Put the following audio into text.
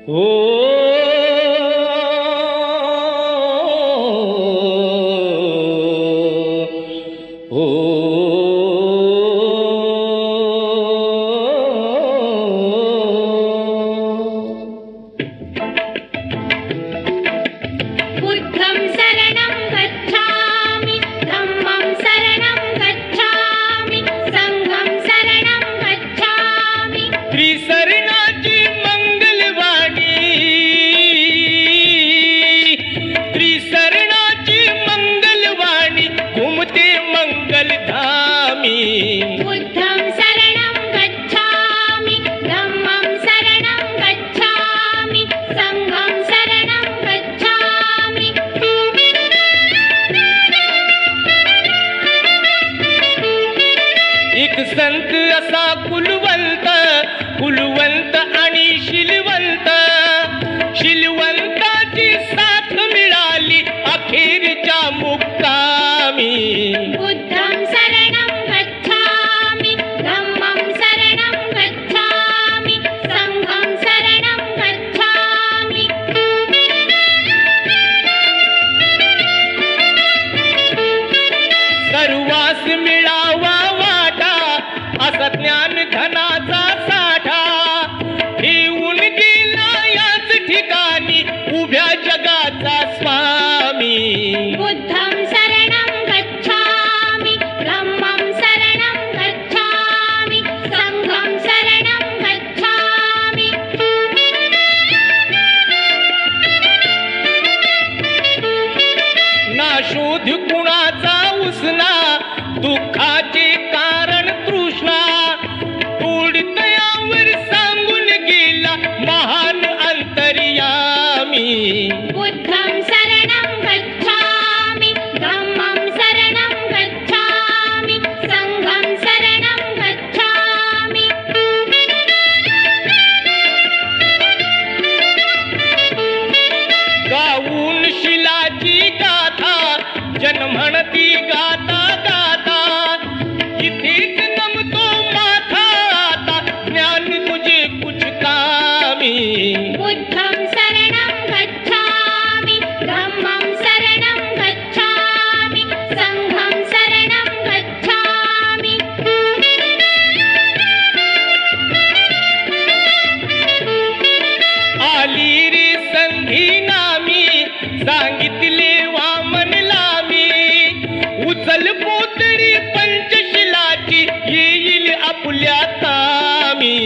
बुद्धं शरणं गच्छामि धम्मं शरणं गच्छामि संघं शरणं गच्छामि। एक संत असा कुलवंत आणि शिलवंताची साथ मिळाली अखेरच्या मुक्कामी। बुद्धं शरणं गच्छामि धम्मं शरणं गच्छामि संघं शरणं गच्छामि। सर्वास मिळावा वाटा असा ज्ञान धनाचा साठा घेऊन गेला याच ठिकाणी उभ्या जगाचा स्वामी। बुद्धं शरणं गच्छामि धम्मं शरणं गच्छामि संघं शरणं गच्छामि। ना शोध कुणाचा उसना दुःखाचे कारण तृष्णा तोडतयावर सांगून गेला महान अंतर्यामी। बुद्धं शरणं गच्छामि धम्मं शरणं गच्छामि संघं शरणं गच्छामि। गाऊन शिलाची गाथा जन म्हणती गाता गाता इथेच नमतो माथा आता ज्ञान तुझे कुछ कामी। बुद्धं शरणं गच्छामि धम्मं शरणं गच्छामि संघं शरणं गच्छामि। आली रे संधी नामी सांगितले वामन लामी उचल पोतडी पंचशिलाची येईल आपल्या तामी।